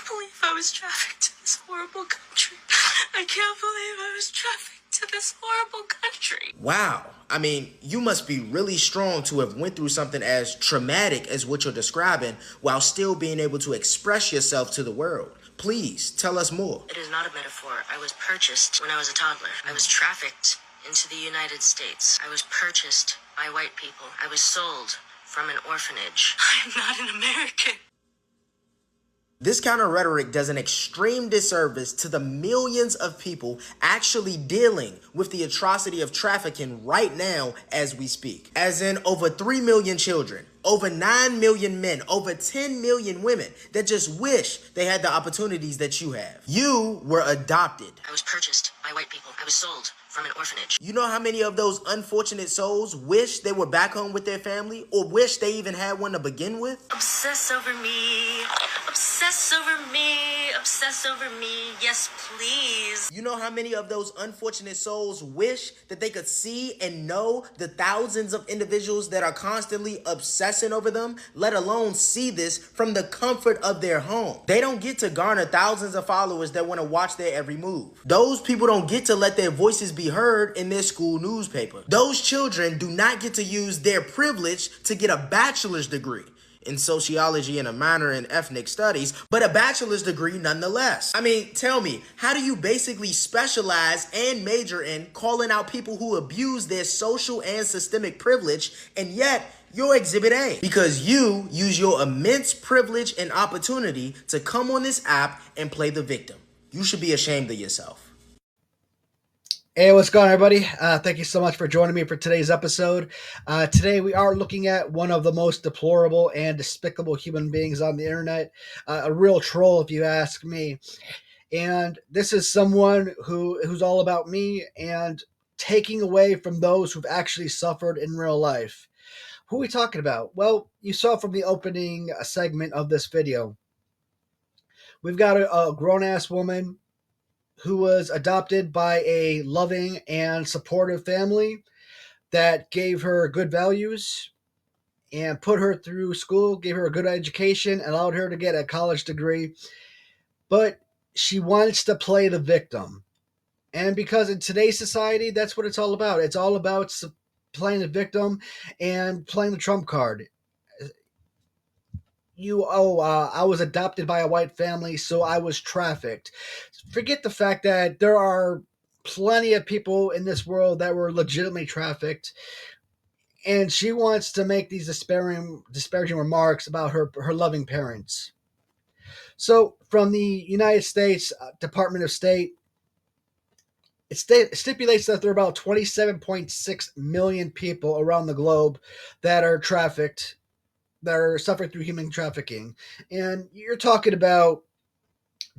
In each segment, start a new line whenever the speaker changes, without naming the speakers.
believe I was trafficked to this horrible country. I can't believe I was trafficked to this horrible country.
Wow. I mean, you must be really strong to have went through something as traumatic as what you're describing while still being able to express yourself to the world. Please, tell us more.
It is not a metaphor. I was purchased when I was a toddler. I was trafficked into the United States. I was purchased by white people. I was sold from an orphanage. I am not an American.
This kind of rhetoric does an extreme disservice to the millions of people actually dealing with the atrocity of trafficking right now as we speak. As in over 3 million children, over 9 million men, over 10 million women that just wish they had the opportunities that you have. You were adopted.
I was purchased by white people. I was sold from an orphanage.
You know how many of those unfortunate souls wish they were back home with their family or wish they even had one to begin with?
Obsess over me. Obsess over me. Obsess over me. Yes, please.
You know how many of those unfortunate souls wish that they could see and know the thousands of individuals that are constantly obsessing over them, let alone see this from the comfort of their home? They don't get to garner thousands of followers that want to watch their every move. Those people don't get to let their voices be heard in their school newspaper. Those children do not get to use their privilege to get a bachelor's degree in sociology and a minor in ethnic studies, but a bachelor's degree nonetheless. I mean, tell me, how do you basically specialize and major in calling out people who abuse their social and systemic privilege, and yet you're Exhibit A? Because you use your immense privilege and opportunity to come on this app and play the victim. You should be ashamed of yourself.
Hey, what's going on, everybody? Thank you so much for joining me for today's episode. Today, we are looking at one of the most deplorable and despicable human beings on the internet, a real troll, if you ask me. And this is someone who's all about me and taking away from those who've actually suffered in real life. Who are we talking about? Well, you saw from the opening segment of this video. We've got a grown-ass woman who was adopted by a loving and supportive family that gave her good values and put her through school, gave her a good education, allowed her to get a college degree. But she wants to play the victim. And because in today's society, that's what it's all about. It's all about playing the victim and playing the trump card. I was adopted by a white family, so I was trafficked. Forget the fact that there are plenty of people in this world that were legitimately trafficked, and she wants to make these disparaging remarks about her loving parents. So, from the United States Department of State, it stipulates that there are about 27.6 million people around the globe that are trafficked, that are suffering through human trafficking. And you're talking about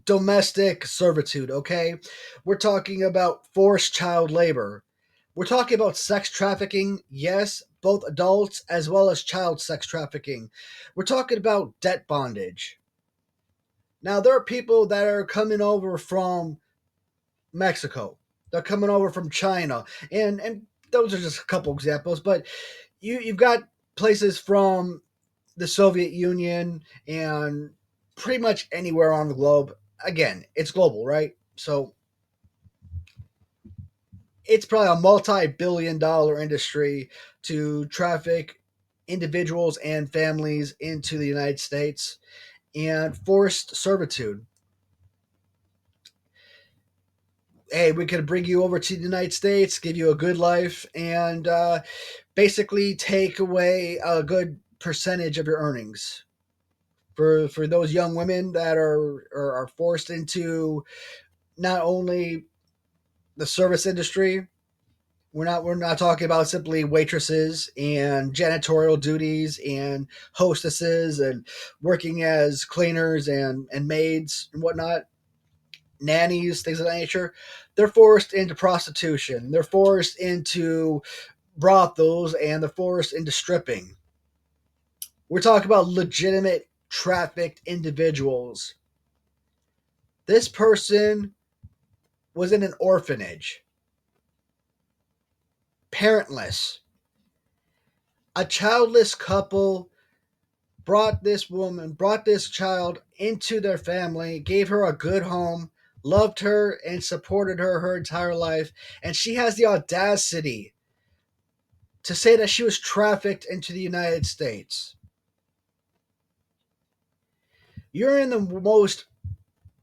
domestic servitude, okay? We're talking about forced child labor. We're talking about sex trafficking, yes, both adults as well as child sex trafficking. We're talking about debt bondage. Now, there are people that are coming over from Mexico. They're coming over from China. And those are just a couple examples, but you've got places from the Soviet Union and pretty much anywhere on the globe. Again, it's global, right? So it's probably a multi-billion-dollar industry to traffic individuals and families into the United States and forced servitude. Hey, we could bring you over to the United States, give you a good life, and basically take away a good percentage of your earnings. For those young women that are forced into not only the service industry, we're not talking about simply waitresses and janitorial duties and hostesses and working as cleaners and maids and whatnot, nannies, things of that nature. They're forced into prostitution. They're forced into brothels, and they're forced into stripping. We're talking about legitimate trafficked individuals. This person was in an orphanage, parentless, a childless couple brought this child into their family, gave her a good home, loved her, and supported her entire life. And she has the audacity to say that she was trafficked into the United States. You're in the most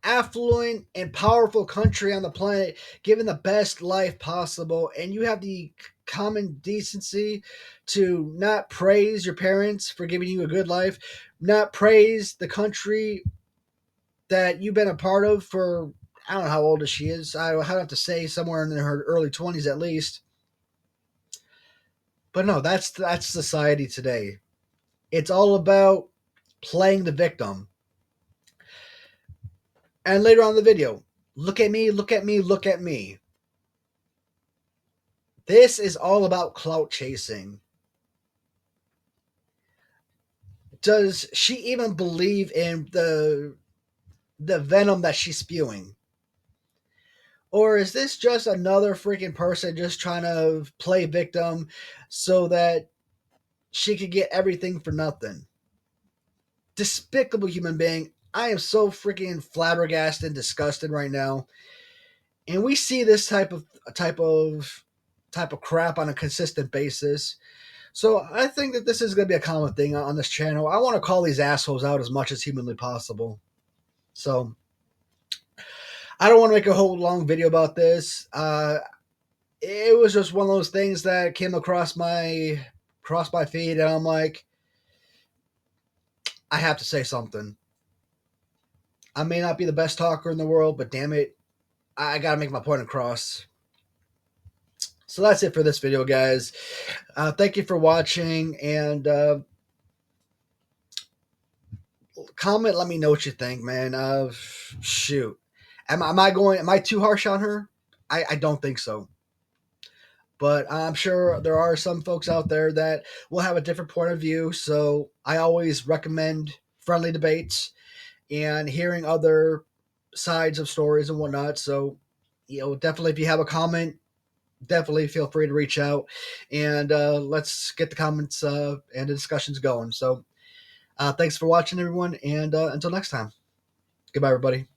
affluent and powerful country on the planet, given the best life possible, and you have the common decency to not praise your parents for giving you a good life, not praise the country that you've been a part of for, I don't know how old she is. I have to say somewhere in her early 20s at least. But no, that's society today. It's all about playing the victim. And later on in the video, look at me, look at me, look at me. This is all about clout chasing. Does she even believe in the venom that she's spewing? Or is this just another freaking person just trying to play victim so that she could get everything for nothing? Despicable human being. I am so freaking flabbergasted and disgusted right now. And we see this type of crap on a consistent basis. So I think that this is going to be a common thing on this channel. I want to call these assholes out as much as humanly possible. So I don't want to make a whole long video about this. It was just one of those things that came across my feed, and I'm like, I have to say something. I may not be the best talker in the world, but damn it, I got to make my point across. So that's it for this video, guys. Thank you for watching, and comment. Let me know what you think, man. Shoot, am I too harsh on her? I don't think so. But I'm sure there are some folks out there that will have a different point of view. So I always recommend friendly debates and hearing other sides of stories and whatnot. So, definitely if you have a comment, definitely feel free to reach out, and let's get the comments and the discussions going. So thanks for watching, everyone, and until next time, goodbye, everybody.